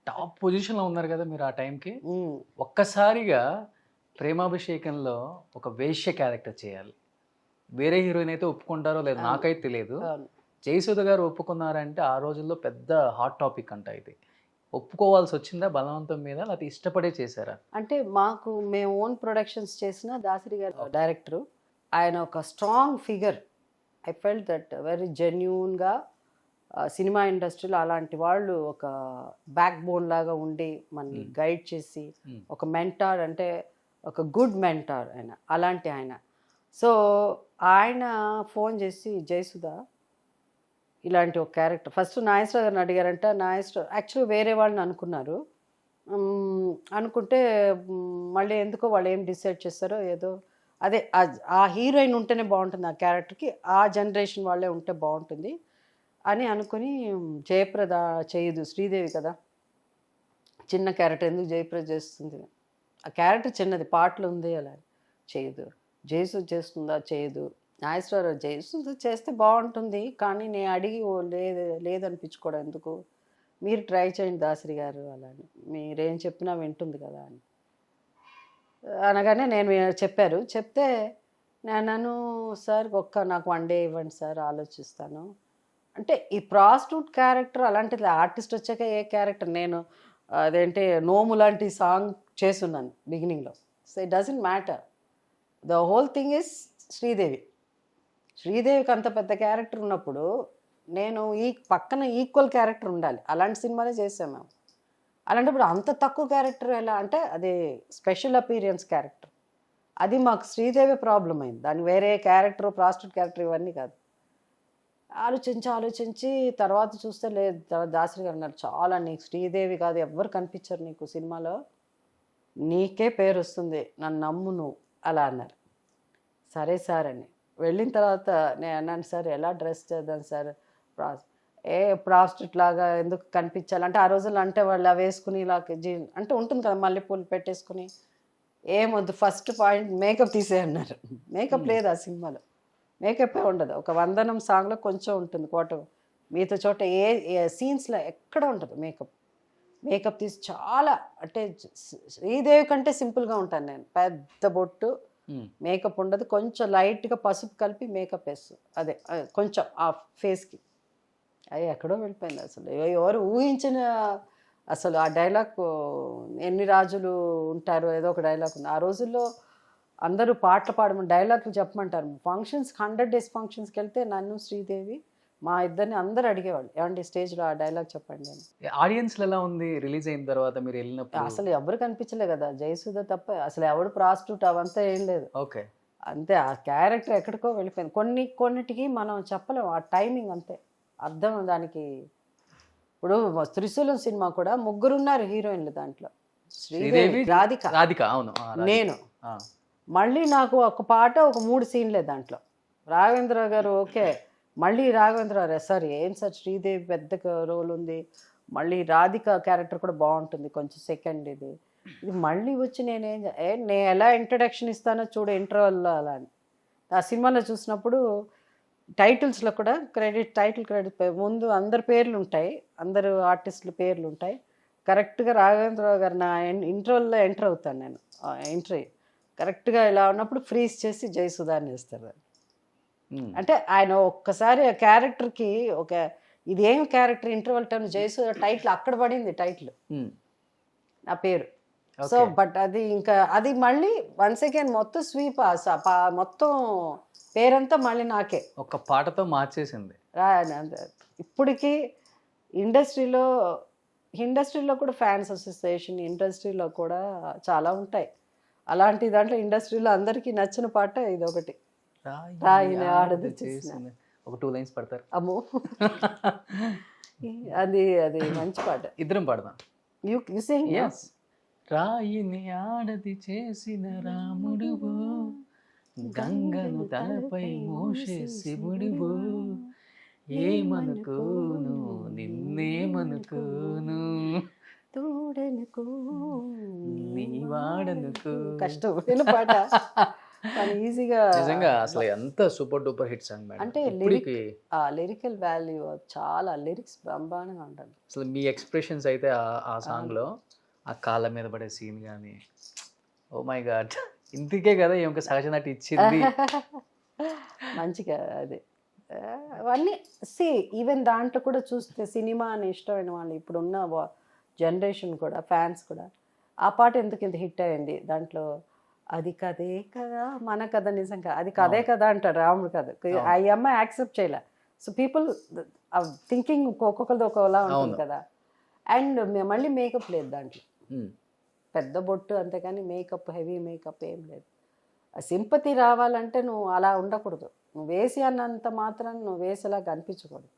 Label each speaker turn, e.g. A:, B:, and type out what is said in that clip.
A: Top పొజిషన్‌లో ఉన్నారు కదా మీరు ఆ టైంకి.
B: హ్మ్.
A: ఒక్కసారిగా 'ప్రేమాభిషేకంలో' ఒక వేశ్య క్యారెక్టర్ చేయాలి. వేరే హీరోయిన్ అయితే ఒప్పుకుంటారో లేదో
B: అవును.
A: నాకైతే తెలీదు.
B: అవును.
A: జయసుధ గారు ఒప్పుకున్నారంటే ఆ రోజుల్లో పెద్ద హాట్ టాపిక్ అంట ఇది. ఒప్పుకోవాల్సొచ్చిందా బలవంతం మీద? లేకపోతే ఇష్టపడే చేసారా?
B: అంటే మేము ఓన్ ప్రొడక్షన్స్ చేసిన దాసరి గారు
A: ఓకే.
B: డైరెక్టరు. ఆయన ఒక strong figure. I felt that very జెన్యూన్‌గా సినిమా ఇండస్ట్రీలో అలాంటి వాళ్ళు ఒక బ్యాక్ బోన్ లాగా ఉండి మనల్ని
A: హ్మ్.
B: గైడ్ చేసి
A: హ్మ్.
B: ఒక మెంటార్ అంటే ఒక గుడ్ మెంటార్ ఆయన. అలాంటి ఆయన. సో, ఆయన ఫోన్ చేసి జయసుధ ఇలాంటి ఒక క్యారెక్టర్ ఫస్ట్ నాగేశ్వరరావు గారిని అడిగారంట. నాగేశ్వరరావు యాక్చువల్‌గా వేరే వాళ్ళని అనుకున్నారు. అనుకుంటే మళ్ళీ ఎందుకో వాళ్ళు ఏం డిసైడ్ చేస్తారో ఏదో అదే ఆ హీరోయిన్ ఉంటేనే బాగుంటుంది ఆ క్యారెక్టర్కి. ఆ జనరేషన్ వాళ్ళే ఉంటే బాగుంటుంది అని అనుకుని జయప్రద చేయదు శ్రీదేవి కదా! చిన్న క్యారెక్టర్ ఎందుకు జయప్రద చేస్తుంది? ఆ క్యారెక్టర్ చిన్నది పాటలు ఉంది అలా చేయదు. జయసుధ చేస్తుందా? చేయదు. నాగేశ్వరరావు జయసుధ చేస్తే బాగుంటుంది. కానీ నేను అడిగి లేదనిపించుకోవడం ఎందుకు? మీరు ట్రై చేయండి దాసరి గారు అలా అని. మీరేం చెప్పినా వింటుంది కదా అని. అనగానే చెప్పారు. చెప్తే నేనన్నాను, "సార్ నాకు 1 డే ఇవ్వండి సార్ ఆలోచిస్తాను." అంటే ఈ ప్రాస్టిట్యూట్ క్యారెక్టర్ అలాంటిది ఆర్టిస్ట్ వచ్చాక ఏ క్యారెక్టర్ నేను అదేంటి 'నోము' లాంటి సాంగ్ చేసున్నాను బిగినింగ్‌లో. So, it doesn't matter. The whole thing is Sridevi. శ్రీదేవికి అంత పెద్ద క్యారెక్టర్ ఉన్నప్పుడు నేను పక్కన ఈక్వల్ క్యారెక్టర్ ఉండాలి. అలాంటి సినిమాలే చేసాం మేము. అలాంటప్పుడు అంత తక్కువ క్యారెక్టర్ ఎలా అంటే అది స్పెషల్ అపీరియన్స్ క్యారెక్టర్. అది మాకు శ్రీదేవి ప్రాబ్లమ్ అయింది. దానికి వేరే క్యారెక్టర్, ప్రాస్టిట్యూట్ క్యారెక్టర్ ఇవన్నీ కాదు. ఆలోచించి తర్వాత చూస్తే లేదు దాసరి గారు అన్నారు, "చాలా నీకు శ్రీదేవి కాదు ఎవ్వరు కనిపించరు నీకు సినిమాలో. నీకే పేరొస్తుంది. నన్ను నమ్ము నువ్వు" అలా అన్నారు. సరే సార్ అని. వెళ్ళిన తర్వాత నేను అన్నాను, "సార్ ఎలా డ్రెస్ చేద్దాం సార్? ప్రాస్ ప్రాస్టిట్యూట్ లాగా ఎందుకు కనిపించాలి?" అంటే ఆ రోజుల్లో అంటే వాళ్ళు అవి వేసుకుని ఇలా అంటే ఉంటుంది కదా మల్లెపూలు పెట్టేసుకుని. ఏమొద్దు ఫస్ట్ పాయింట్ మేకప్ తీసేయన్నారు. మేకప్ లేదు ఆ సినిమాలో. మేకప్పే ఉండదు. ఒక 'వందనం' సాంగ్‌లో కొంచెం ఉంటుంది మిగతా చోట ఏ సీన్స్‌లో ఎక్కడ ఉండదు మేకప్. మేకప్ తీసి చాలా అంటే శ్రీదేవి కంటే సింపుల్‌గా ఉంటాను నేను. పెద్ద బొట్టు,
A: హ్మ్.
B: మేకప్ ఉండదు. కొంచెం లైట్‌గా పసుపు కలిపి మేకప్ ఏస్తు. అదే కొంచెం ఆ ఫేస్‌కి. అది ఎక్కడో వెళ్ళిపోయింది అసలు. ఎవరు ఊహించిన అసలు ఆ డైలాగ్ 'ఎన్ని రాజులు ఉంటారు' ఏదో ఒక డైలాగ్ ఉంది. ఆ రోజుల్లో అందరూ పాటలు పాడమని డైలాగులు చెప్పమంటారు. 100 డేస్ ఫంక్షన్స్‌కెళ్తే నన్ను, శ్రీదేవి మా ఇద్దరిని అందరూ అడిగేవాళ్ళు. "ఏవండీ స్టేజ్‌లో ఆ డైలాగ్ చెప్పండి" అని.
A: ఆడియన్స్‌లో ఎలా ఉంది రిలీజ్ అయిన తర్వాత మీరెళ్ళినప్పుడు?
B: అసలు ఎవ్వరు కనిపించలే కదా! జయసుధ తప్ప అసలు ఎవడు ప్రాస్టిట్యూట్ అవంతా ఏం లేదు.
A: ఓకే.
B: అంతే ఆ క్యారెక్టర్ ఎక్కడికో వెళ్ళిపోయింది. కొన్నిటికి మనం చెప్పలేం. ఆ టైమింగ్ అంతే. అర్థం దానికి ఇప్పుడు 'త్రిశూలం' సినిమా కూడా ముగ్గురున్నారు హీరోయిన్‌లు దాంట్లో. శ్రీదేవి,
A: శ్రీదేవి,
B: రాధిక,
A: రాధిక. అవును. ఆ! రాధిక.
B: నేను.
A: ఆ!
B: మళ్ళీ నాకు ఒక పాట, ఒక 3 సీన్‌లే దాంట్లో. రాఘవేంద్ర గారు ఓకే. మళ్ళీ రాఘవేంద్ర సార్ ఏం సార్ శ్రీదేవి పెద్ద రోల్ ఉంది. మళ్ళీ రాధిక క్యారెక్టర్ కూడా బావుంటుంది. కొంచెం సెకండ్ ఇది. ఇది మళ్ళీ వచ్చి నేను ఎలా ఇంట్రడక్షన్ ఇస్తానో చూడు ఇంటర్వల్‌లో అలా అని. ఆ సినిమాలో చూసినప్పుడు టైటిల్స్‌లో కూడా టైటిల్ క్రెడిట్ ముందు అందరి పేర్లుంటాయి. అందరు ఆర్టిస్టుల పేర్లుంటాయి. కరెక్ట్‌గా రాఘవేంద్రరావు గారు నా ఇంటర్వల్‌లో ఎంటర్ అవుతాను నేను. ఎంట్రీ కరెక్ట్‌గా ఇలా ఉన్నప్పుడు ఫ్రీజ్ చేసి జయసుధా అని వేస్తారు.
A: హ్మ్.
B: అంటే ఆయన ఒక్కసారి ఆ క్యారెక్టర్‌కి ఇదేం character interval time Jayasudha title అక్కడ పడింది టైటిల్.
A: హ్మ్.
B: నా పేరు. So,
A: okay.
B: బట్ అది మళ్ళీ వన్స్ అగైన్ మొత్తం స్వీప్ మొత్తం పేరంతా మళ్ళీ నాకే.
A: ఒక్క పాటతో మార్చేసింది.
B: రా ఇప్పటికి ఇండస్ట్రీలో ఇండస్ట్రీలో కూడా ఫ్యాన్స్ అసోసియేషన్ ఇండస్ట్రీలో కూడా చాలా ఉంటాయి. అలాంటి దాంట్లో ఇండస్ట్రీలో అందరికీ నచ్చిన పాట ఇదొకటి. రాయిని ఆడది చేసిన.
A: ఒక 2 లైన్స్ పాడతారా?
B: అమ్మో! అది మంచి పాట.
A: ఇద్దరం పాడదాం.
B: You sing.
A: యెస్. రాయిని ఆడది చేసిన రాముడువో, గంగను తలపై మోసే శివుడువో, ఏమనుకోను నిన్నేమనుకోను,
B: తోడనుకో
A: నీ వాడనుకో.
B: కష్టమైన పాట. అని ఈజీగా
A: నిజంగా అసలు ఎంత super duper hit song madam.
B: అంటే
A: ఇప్పటికి
B: ఆ లిరికల్ వాల్యూ చాలా లిరిక్స్ బ్రహ్మాండంగా ఉంటుంది.
A: అసలు మీ ఎక్స్ప్రెషన్స్ అయితే ఆ సాంగ్లో ఆ కాళ్ళ మీద పడే సీన్ కానీ, ఓ మై గాడ్, ఇందుకే కదా ఈమెకి సహజ నటి ఇచ్చింది.
B: మంచిగా అది అవన్నీ ఈవెన్ దాంట్లో కూడా చూస్తే సినిమా అని ఇష్టమైన వాళ్ళు ఇప్పుడున్న జనరేషన్ కూడా ఫ్యాన్స్ కూడా ఆ పాట ఎందుకు ఇంత హిట్ అయింది దాంట్లో, అది కదే కదా మన కథ నిజంగా అది కదే కదా అంటాడు రాముడు కథ. ఆ అమ్మాయి యాక్సెప్ట్ చేయలే. సో పీపుల్ థింకింగ్ ఒక్కొక్కరిది ఒకలా ఉంటుంది కదా. అండ్ మళ్ళీ మేకప్ లేదు దాంట్లో, పెద్ద బొట్టు అంతేకాని మేకప్ హెవీ మేకప్ ఏం లేదు. సింపతి రావాలంటే నువ్వు అలా ఉండకూడదు, నువ్వు వేసి అన్నంత మాత్రం నువ్వు వేసేలా కనిపించకూడదు.